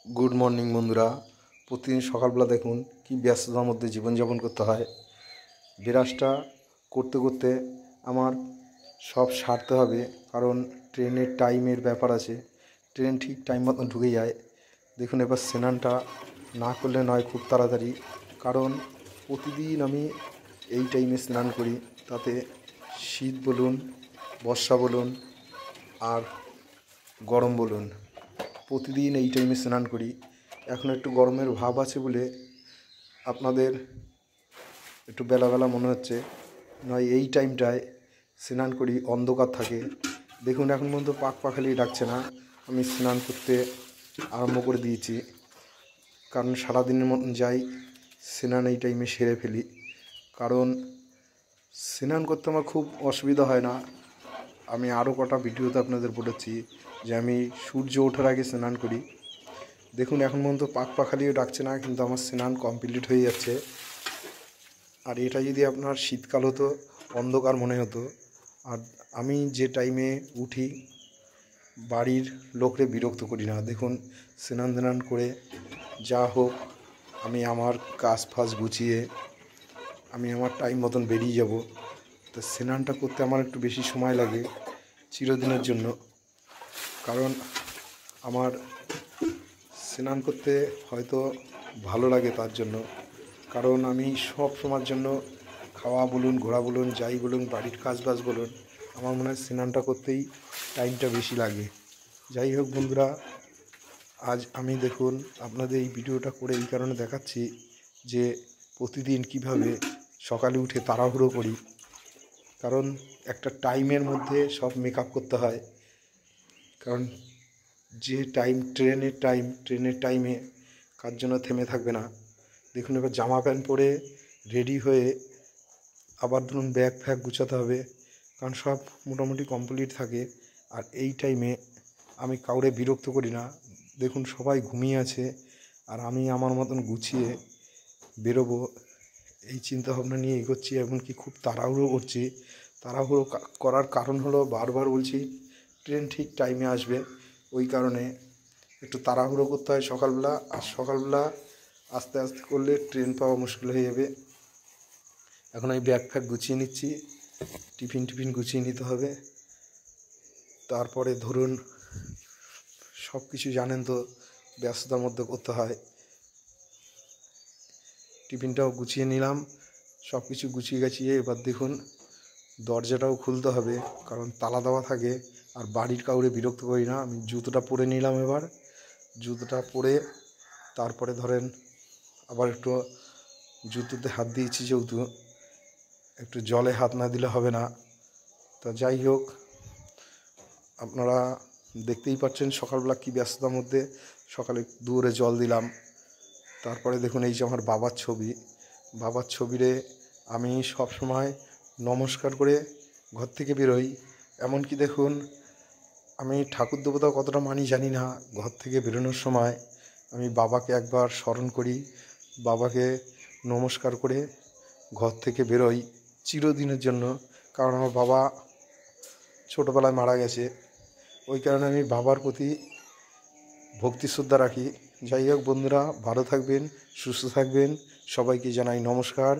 Good morning বন্ধুরা। প্রতিদিন সকালবেলা দেখুন কি ব্যস্ততার মধ্যে জীবনযাপন করতে হয়। ব্রাশটা করতে করতে আমার সব সারতে হবে, কারণ ট্রেনের টাইমের ব্যাপার আছে। ট্রেন ঠিক টাইম মতন ঢুকে যায়। দেখুন এবার স্নানটা না করলে নয় খুব তাড়াতাড়ি, কারণ প্রতিদিন আমি এই টাইমে স্নান করি। তাতে শীত বলুন, বর্ষা বলুন আর গরম বলুন, প্রতিদিন এই টাইমে স্নান করি। এখন একটু গরমের ভাব আছে বলে আপনাদের একটু বেলা মনে হচ্ছে, নয় এই টাইমটায় স্নান করি, অন্ধকার থাকে। দেখুন এখন পর্যন্ত পাখালি ডাকছে না, আমি স্নান করতে আরম্ভ করে দিয়েছি। কারণ সারাদিনের মতন যাই, স্নান এই টাইমে সেরে ফেলি। কারণ স্নান করতে আমার খুব অসুবিধা হয় না। আমি আরও কটা ভিডিওতে আপনাদের বলেছি যে আমি সূর্য ওঠার আগে স্নান করি। দেখুন এখন পর্যন্ত পাখালিও ডাকছে না, কিন্তু আমার স্নান কমপ্লিট হয়ে যাচ্ছে। আর এটা যদি আপনার শীতকাল হতো, অন্ধকার মনে হতো। আর আমি যে টাইমে উঠি, বাড়ির লোকরে বিরক্ত করি না। দেখুন স্নান করে যা হোক আমি আমার কাজ ফাজ গুছিয়ে আমি আমার টাইম মতন বেরিয়ে যাব। তো স্নানটা করতে আমার একটু বেশি সময় লাগে চিরদিনের জন্য, কারণ আমার স্নান করতে হয়তো ভালো লাগে তার জন্য। কারণ আমি সব সময়ের জন্য খাওয়া বলুন, ঘোরা বলুন, যাই বলুন, বাড়ির কাজবাজ বলুন, আমার মনে হয় স্নানটা করতেই টাইমটা বেশি লাগে। যাই হোক বন্ধুরা, আজ আমি দেখুন আপনাদের এই ভিডিওটা করে এই কারণে দেখাচ্ছি যে প্রতিদিন কিভাবে সকালে উঠে তাড়াহুড়ো করি। কারণ একটা টাইমের মধ্যে সব মেকআপ করতে হয়। কারণ যে টাইম ট্রেনের টাইমে কার জন্য থেমে থাকবে না। দেখুন এবার জামা প্যান্ট পরে রেডি হয়ে আবার ধরুন ব্যাগ ফ্যাগ গুছাতে হবে, কারণ সব মোটামুটি কমপ্লিট থাকে। আর এই টাইমে আমি কাউরে বিরক্ত করি না। দেখুন সবাই ঘুমিয়ে আছে, আর আমি আমার মতন গুছিয়ে বেরোবো এই চিন্তাভাবনা নিয়ে এগোচ্ছি। এমনকি খুব তাড়াহুড়ো করছি। তাড়াহুড়ো করার কারণ হলো, বারবার বলছি, ট্রেন ঠিক টাইমে আসবে, ওই কারণে একটু তাড়াহুড়ো করতে হয় সকালবেলা। আর সকালবেলা আস্তে আস্তে করলে ট্রেন পাওয়া মুশকিল হয়ে যাবে। এখন আমি ব্যাগ ফ্যাগ গুছিয়ে নিচ্ছি, টিফিন গুছিয়ে নিতে হবে। তারপরে ধরুন সব কিছু জানেন তো, ব্যস্ততার মধ্যে করতে হয়। টিফিনটাও গুছিয়ে নিলাম, সব কিছু গুছিয়ে গাছিয়ে এবার দেখুন দরজাটাও খুলতে হবে, কারণ তালা দেওয়া থাকে। আর বাড়ির কাউরে বিরক্ত করি না। আমি জুতোটা পরে নিলাম। এবার জুতোটা পরে তারপরে ধরেন আবার একটু জুতোতে হাত দিয়েছি, যেহেতু একটু জলে হাত না দিলে হবে না। তা যাই হোক, আপনারা দেখতেই পাচ্ছেন সকালবেলা কী ব্যস্ততার মধ্যে। সকালে দুয়ারে জল দিলাম। তারপরে দেখুন এই যে আমার বাবার ছবিরে আমি সব সময় নমস্কার করে ঘর থেকে বেরোই। এমনকি দেখুন আমি ঠাকুর দেবতা কতটা মানি জানি না, ঘর থেকে বেরোনোর সময় আমি বাবাকে একবার স্মরণ করি, বাবাকে নমস্কার করে ঘর থেকে বেরোই চিরদিনের জন্য। কারণ আমার বাবা ছোটোবেলায় মারা গেছে, ওই কারণে আমি বাবার প্রতি ভক্তি শ্রদ্ধা রাখি। যাই হোক বন্ধুরা, ভালো থাকবেন, সুস্থ থাকবেন, সবাইকে জানাই নমস্কার।